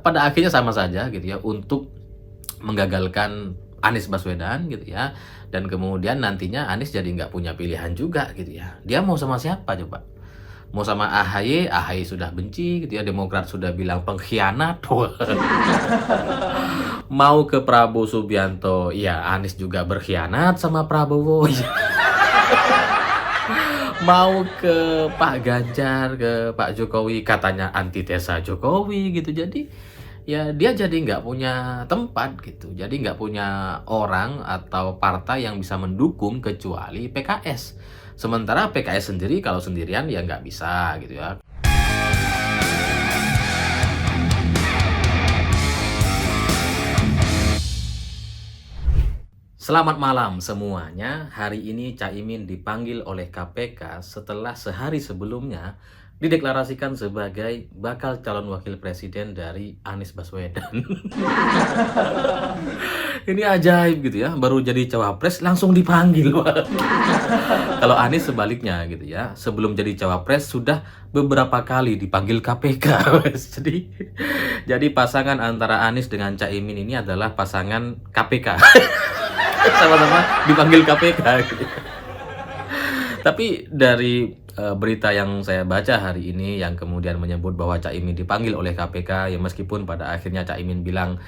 pada akhirnya sama saja gitu ya untuk menggagalkan Anies Baswedan gitu ya. Dan kemudian nantinya Anies jadi nggak punya pilihan juga gitu ya. Dia mau sama siapa coba? Mau sama AHY, AHY sudah benci gitu ya, Demokrat sudah bilang pengkhianat. Mau ke Prabowo Subianto, ya Anies juga berkhianat sama Prabowo. Mau ke Pak Ganjar, ke Pak Jokowi, katanya antitesa Jokowi gitu. Jadi ya dia jadi nggak punya tempat gitu. Jadi nggak punya orang atau partai yang bisa mendukung kecuali PKS. Sementara PKS sendiri kalau sendirian ya nggak bisa gitu ya. Selamat malam semuanya. Hari ini Caimin dipanggil oleh KPK setelah sehari sebelumnya dideklarasikan sebagai bakal calon wakil presiden dari Anies Baswedan. Ini ajaib gitu ya, baru jadi cawapres langsung dipanggil. Kalau Anies sebaliknya gitu ya, sebelum jadi cawapres sudah beberapa kali dipanggil KPK. Jadi pasangan antara Anies dengan Caimin ini adalah pasangan KPK. Sama-sama dipanggil KPK gitu. Tapi dari berita yang saya baca hari ini yang kemudian menyebut bahwa Caimin dipanggil oleh KPK, ya meskipun pada akhirnya Caimin bilang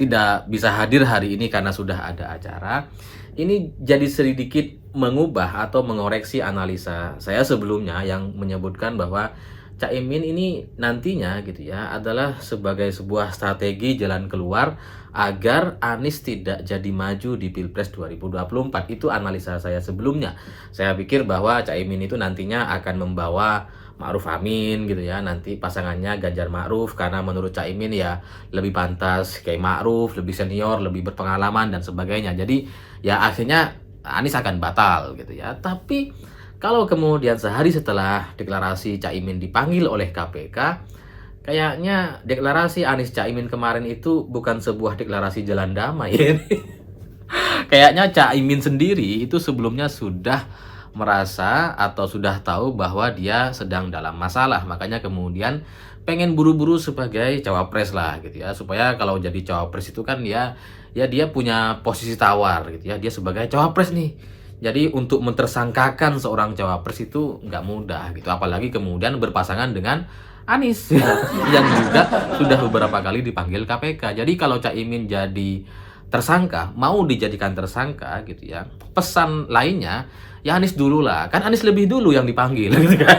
tidak bisa hadir hari ini karena sudah ada acara, ini jadi sedikit mengubah atau mengoreksi analisa saya sebelumnya yang menyebutkan bahwa Caimin ini nantinya gitu ya adalah sebagai sebuah strategi jalan keluar agar Anies tidak jadi maju di Pilpres 2024. Itu analisa saya sebelumnya. Saya pikir bahwa Caimin itu nantinya akan membawa Ma'ruf Amin gitu ya. Nanti pasangannya Ganjar Ma'ruf karena menurut Caimin ya lebih pantas kayak Ma'ruf, lebih senior, lebih berpengalaman dan sebagainya. Jadi ya akhirnya Anies akan batal gitu ya. Tapi kalau kemudian sehari setelah deklarasi Caimin dipanggil oleh KPK, kayaknya deklarasi Anies Caimin kemarin itu bukan sebuah deklarasi jalan damai. Kayaknya Caimin sendiri itu sebelumnya sudah merasa atau sudah tahu bahwa dia sedang dalam masalah. Makanya kemudian pengen buru-buru sebagai cawapres lah gitu ya. Supaya kalau jadi cawapres itu kan ya dia punya posisi tawar gitu ya. Dia sebagai cawapres nih. Jadi untuk mentersangkakan seorang cawapres itu nggak mudah gitu. Apalagi kemudian berpasangan dengan Anies yang juga sudah beberapa kali dipanggil KPK. Jadi kalau Caimin jadi tersangka, mau dijadikan tersangka gitu ya. Pesan lainnya, ya Anies dulu lah. Kan Anies lebih dulu yang dipanggil gitu kan.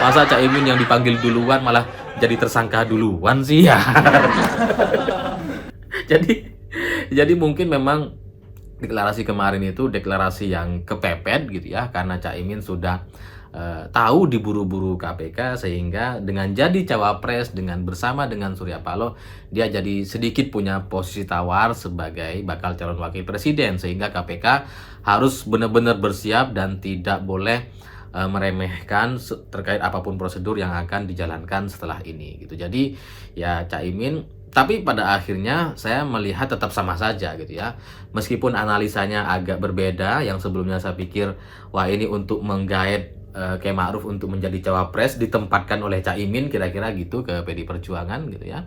Masa Caimin yang dipanggil duluan malah jadi tersangka duluan sih ya. Jadi mungkin memang deklarasi kemarin itu deklarasi yang kepepet gitu ya, karena Caimin sudah tahu diburu-buru KPK sehingga dengan jadi cawapres bersama dengan Surya Paloh dia jadi sedikit punya posisi tawar sebagai bakal calon wakil presiden, sehingga KPK harus benar-benar bersiap dan tidak boleh meremehkan terkait apapun prosedur yang akan dijalankan setelah ini gitu. Jadi ya Caimin, tapi pada akhirnya saya melihat tetap sama saja gitu ya. Meskipun analisanya agak berbeda, yang sebelumnya saya pikir wah ini untuk menggait kayak Ma'ruf untuk menjadi cawapres ditempatkan oleh Caimin kira-kira gitu ke PD Perjuangan gitu ya.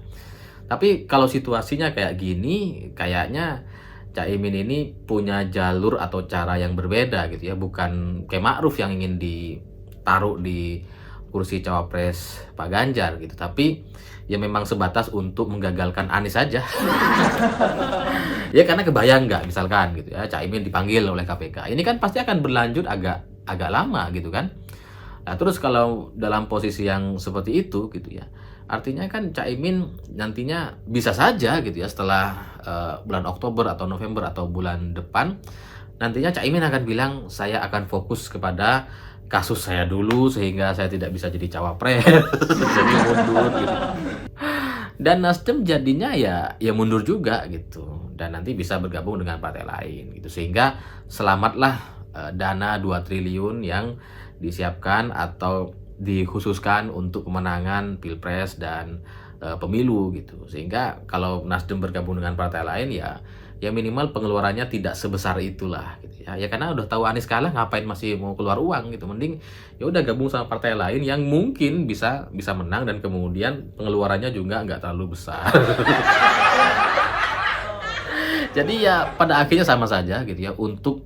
Tapi kalau situasinya kayak gini, kayaknya Caimin ini punya jalur atau cara yang berbeda gitu ya. Bukan kayak Ma'ruf yang ingin ditaruh di kursi cawapres Pak Ganjar gitu. Tapi ya memang sebatas untuk menggagalkan Anies saja. Ya karena kebayang nggak misalkan gitu ya Caimin dipanggil oleh KPK. Ini kan pasti akan berlanjut agak lama gitu kan. Nah terus kalau dalam posisi yang seperti itu gitu ya, artinya kan Caimin nantinya bisa saja gitu ya setelah bulan Oktober atau November atau bulan depan, nantinya Caimin akan bilang saya akan fokus kepada kasus saya dulu sehingga saya tidak bisa jadi cawapres. Jadi mundur gitu. Dan Nasdem jadinya ya mundur juga gitu. Dan nanti bisa bergabung dengan partai lain gitu. Sehingga selamatlah dana 2 triliun yang disiapkan atau dikhususkan untuk pemenangan Pilpres dan pemilu gitu. Sehingga kalau Nasdem bergabung dengan partai lain ya ya minimal pengeluarannya tidak sebesar itulah gitu ya. Ya karena udah tahu Anies kalah, ngapain masih mau keluar uang gitu. Mending ya udah gabung sama partai lain yang mungkin bisa bisa menang dan kemudian pengeluarannya juga nggak terlalu besar. Jadi ya pada akhirnya sama saja gitu ya untuk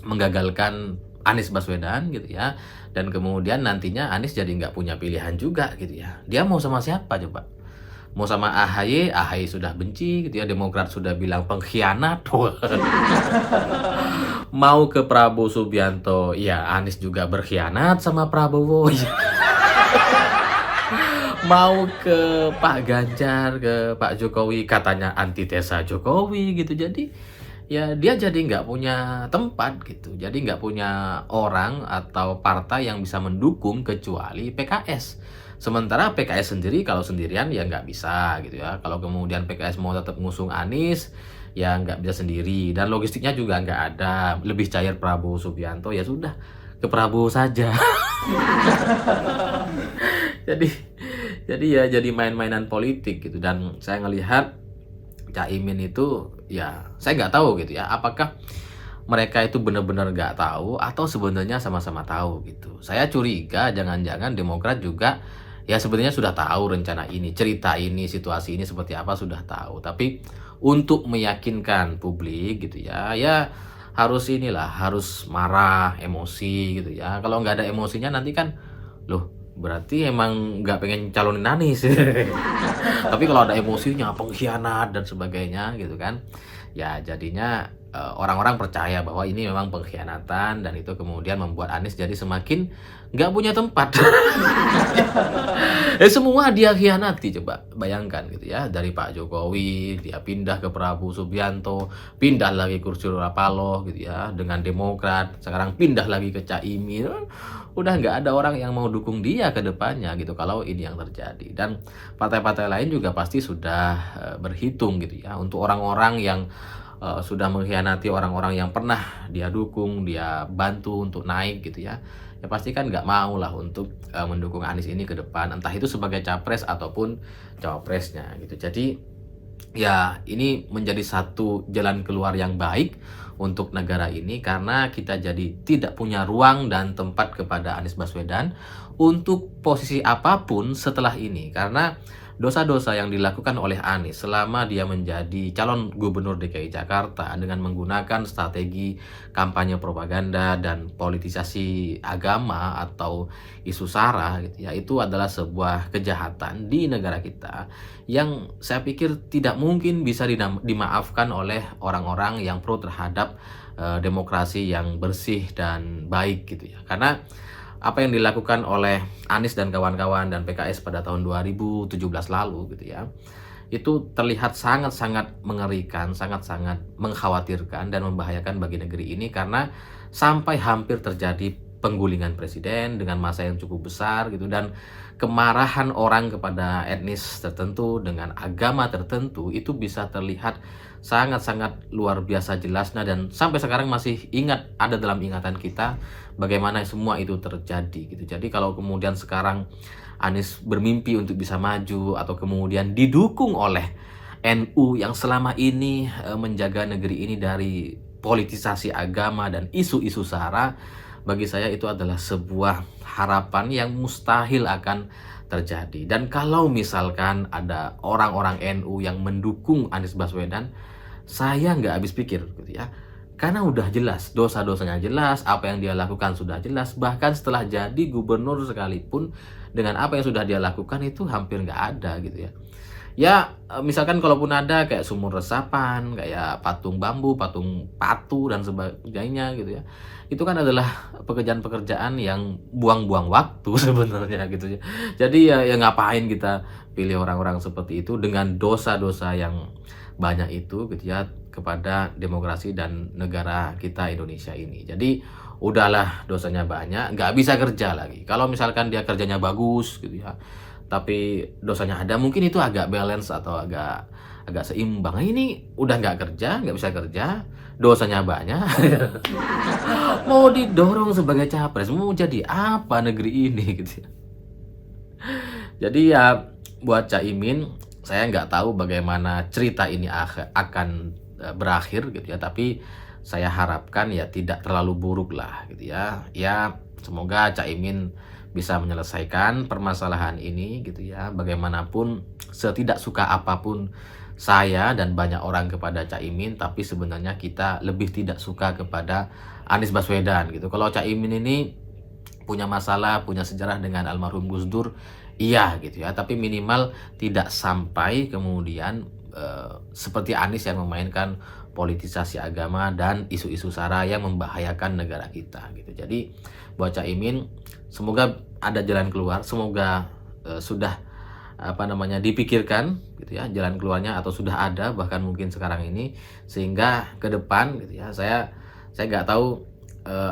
menggagalkan Anies Baswedan gitu ya. Dan kemudian nantinya Anies jadi nggak punya pilihan juga gitu ya. Dia mau sama siapa coba? Mau sama AHY, AHY sudah benci gitu ya. Demokrat sudah bilang pengkhianat. Mau ke Prabowo Subianto, ya Anies juga berkhianat sama Prabowo. Mau ke Pak Ganjar, ke Pak Jokowi, katanya antitesa Jokowi gitu. Jadi ya dia jadi nggak punya tempat gitu. Jadi nggak punya orang atau partai yang bisa mendukung kecuali PKS. Sementara PKS sendiri kalau sendirian ya nggak bisa gitu ya. Kalau kemudian PKS mau tetap ngusung Anies, ya nggak bisa sendiri. Dan logistiknya juga nggak ada. Lebih cair Prabowo Subianto, ya sudah ke Prabowo saja. Jadi ya jadi main-mainan politik gitu. Dan saya ngelihat Caimin itu ya saya nggak tahu gitu ya, apakah mereka itu benar-benar nggak tahu atau sebenarnya sama-sama tahu gitu. Saya curiga jangan-jangan Demokrat juga ya sebenarnya sudah tahu rencana ini, cerita ini, situasi ini seperti apa sudah tahu. Tapi untuk meyakinkan publik gitu ya, ya harus inilah, harus marah, emosi gitu ya. Kalau nggak ada emosinya nanti kan, loh berarti emang nggak pengen calonin Anies. Tapi kalau ada emosinya, pengkhianat dan sebagainya gitu kan, ya jadinya orang-orang percaya bahwa ini memang pengkhianatan dan itu kemudian membuat Anies jadi semakin nggak punya tempat. Semua dia khianati, coba bayangkan gitu ya, dari Pak Jokowi dia pindah ke Prabowo Subianto, pindah lagi kursi Surya Paloh gitu ya dengan Demokrat, sekarang pindah lagi ke Caimin. Udah nggak ada orang yang mau dukung dia ke depannya gitu kalau ini yang terjadi. Dan partai-partai lain juga pasti sudah berhitung gitu ya untuk orang-orang yang sudah mengkhianati orang-orang yang pernah dia dukung, dia bantu untuk naik gitu ya. Ya pasti kan nggak mau lah untuk mendukung Anies ini ke depan, entah itu sebagai capres ataupun cawapresnya gitu. Jadi ya ini menjadi satu jalan keluar yang baik untuk negara ini karena kita jadi tidak punya ruang dan tempat kepada Anies Baswedan untuk posisi apapun setelah ini, karena dosa-dosa yang dilakukan oleh Anies selama dia menjadi calon gubernur DKI Jakarta dengan menggunakan strategi kampanye propaganda dan politisasi agama atau isu sara gitu ya, itu adalah sebuah kejahatan di negara kita yang saya pikir tidak mungkin bisa dimaafkan oleh orang-orang yang pro terhadap demokrasi yang bersih dan baik gitu ya. Karena apa yang dilakukan oleh Anies dan kawan-kawan dan PKS pada tahun 2017 lalu gitu ya, itu terlihat sangat-sangat mengerikan, sangat-sangat mengkhawatirkan dan membahayakan bagi negeri ini karena sampai hampir terjadi penggulingan presiden dengan massa yang cukup besar gitu, dan kemarahan orang kepada etnis tertentu dengan agama tertentu itu bisa terlihat sangat-sangat luar biasa jelasnya, dan sampai sekarang masih ada dalam ingatan kita bagaimana semua itu terjadi gitu. Jadi kalau kemudian sekarang Anies bermimpi untuk bisa maju atau kemudian didukung oleh NU yang selama ini menjaga negeri ini dari politisasi agama dan isu-isu sara, bagi saya itu adalah sebuah harapan yang mustahil akan terjadi. Dan kalau misalkan ada orang-orang NU yang mendukung Anies Baswedan, saya nggak habis pikir gitu ya. Karena udah jelas, dosa-dosanya jelas, apa yang dia lakukan sudah jelas. Bahkan setelah jadi gubernur sekalipun, dengan apa yang sudah dia lakukan itu hampir nggak ada gitu ya. Ya, misalkan kalaupun ada kayak sumur resapan, kayak patung bambu, patung patu, dan sebagainya gitu ya. Itu kan adalah pekerjaan-pekerjaan yang buang-buang waktu sebenarnya gitu ya. Jadi ya ngapain kita pilih orang-orang seperti itu dengan dosa-dosa yang banyak itu gitu ya kepada demokrasi dan negara kita Indonesia ini. Jadi udahlah, dosanya banyak, nggak bisa kerja lagi. Kalau misalkan dia kerjanya bagus gitu ya, tapi dosanya ada, mungkin itu agak balance atau agak seimbang. Nah, ini udah nggak kerja, nggak bisa kerja, dosanya banyak. Mau didorong sebagai capres, mau jadi apa negeri ini gitu ya. Jadi ya buat Caimin, saya nggak tahu bagaimana cerita ini akan berakhir gitu ya, tapi saya harapkan ya tidak terlalu buruk lah gitu ya. Ya semoga Caimin bisa menyelesaikan permasalahan ini gitu ya. Bagaimanapun setidak suka apapun saya dan banyak orang kepada Caimin, tapi sebenarnya kita lebih tidak suka kepada Anies Baswedan gitu. Kalau Caimin ini punya masalah, punya sejarah dengan almarhum Gus Dur, iya gitu ya, tapi minimal tidak sampai kemudian seperti Anies yang memainkan politisasi agama dan isu-isu sara yang membahayakan negara kita gitu. Jadi buat Caimin, semoga ada jalan keluar, semoga sudah dipikirkan gitu ya jalan keluarnya, atau sudah ada bahkan mungkin sekarang ini, sehingga ke depan gitu ya saya nggak tahu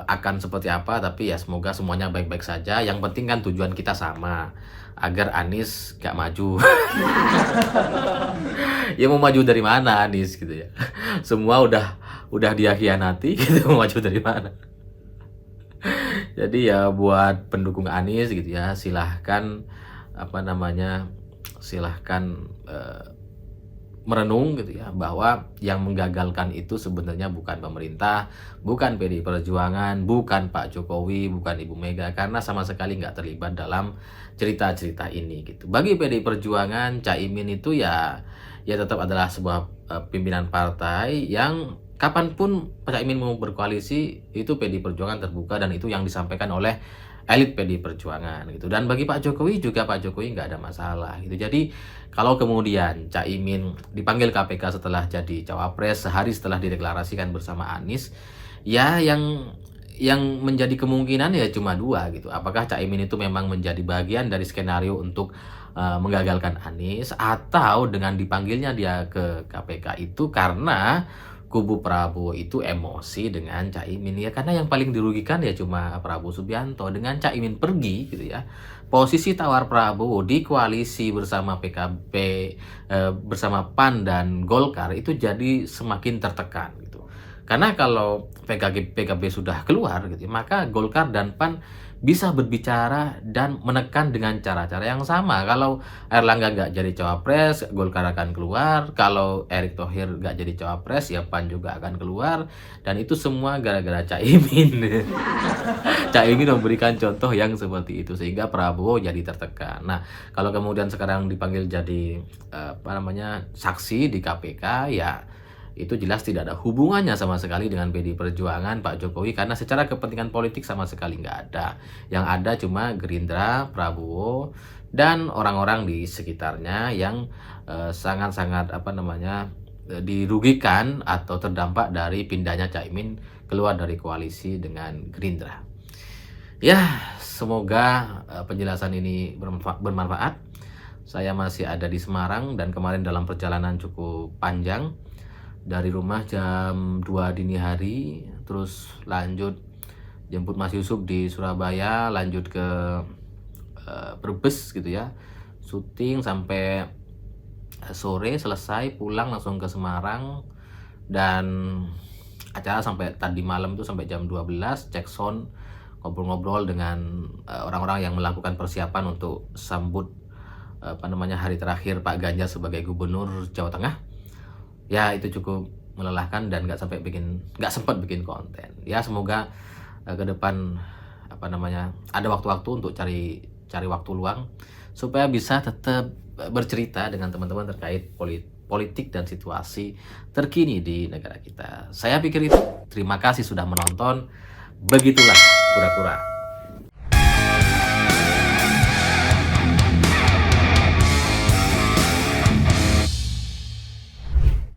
akan seperti apa, tapi ya semoga semuanya baik-baik saja. Yang penting kan tujuan kita sama, agar Anies gak maju. Ya mau maju dari mana Anies gitu ya. Semua udah dia khianati gitu, mau maju dari mana. Jadi ya buat pendukung Anies gitu ya, silahkan silahkan merenung gitu ya, bahwa yang menggagalkan itu sebenarnya bukan pemerintah, bukan PDI Perjuangan, bukan Pak Jokowi, bukan Ibu Mega, karena sama sekali nggak terlibat dalam cerita-cerita ini gitu. Bagi PDI Perjuangan, Caimin itu ya tetap adalah sebuah pimpinan partai yang kapanpun Pak Caimin mau berkoalisi, itu PDI Perjuangan terbuka, dan itu yang disampaikan oleh elit PDI Perjuangan gitu. Dan bagi Pak Jokowi juga, Pak Jokowi nggak ada masalah gitu. Jadi kalau kemudian Caimin dipanggil KPK setelah jadi cawapres, sehari setelah dideklarasikan bersama Anies, ya yang menjadi kemungkinan ya cuma dua gitu. Apakah Caimin itu memang menjadi bagian dari skenario untuk menggagalkan Anies, atau dengan dipanggilnya dia ke KPK itu karena kubu Prabowo itu emosi dengan Caimin ya, karena yang paling dirugikan ya cuma Prabowo Subianto. Dengan Caimin pergi gitu ya, posisi tawar Prabowo di koalisi bersama PKB, bersama PAN dan Golkar itu jadi semakin tertekan gitu. Karena kalau PKB sudah keluar gitu, maka Golkar dan PAN bisa berbicara dan menekan dengan cara-cara yang sama. Kalau Erlangga nggak jadi cawapres, Golkar akan keluar. Kalau Erick Thohir nggak jadi cawapres, ya PAN juga akan keluar. Dan itu semua gara-gara Caimin. Caimin memberikan contoh yang seperti itu, sehingga Prabowo jadi tertekan. Nah, kalau kemudian sekarang dipanggil jadi saksi di KPK, ya itu jelas tidak ada hubungannya sama sekali dengan PDI Perjuangan Pak Jokowi, karena secara kepentingan politik sama sekali nggak ada. Yang ada cuma Gerindra, Prabowo, dan orang-orang di sekitarnya yang sangat-sangat dirugikan atau terdampak dari pindahnya Caimin keluar dari koalisi dengan Gerindra. Ya, semoga penjelasan ini bermanfaat. Saya masih ada di Semarang, dan kemarin dalam perjalanan cukup panjang, dari rumah jam 2 dini hari, terus lanjut jemput Mas Yusuf di Surabaya, lanjut ke Brebes gitu ya, syuting sampai sore, selesai pulang langsung ke Semarang, dan acara sampai tadi malam tuh sampai jam 12, cek sound, ngobrol-ngobrol dengan orang-orang yang melakukan persiapan untuk sambut hari terakhir Pak Ganjar sebagai Gubernur Jawa Tengah. Ya itu cukup melelahkan dan nggak sempat bikin konten. Ya semoga ke depan ada waktu-waktu untuk cari waktu luang supaya bisa tetap bercerita dengan teman-teman terkait politik dan situasi terkini di negara kita. Saya pikir itu. Terima kasih sudah menonton. Begitulah kura-kura.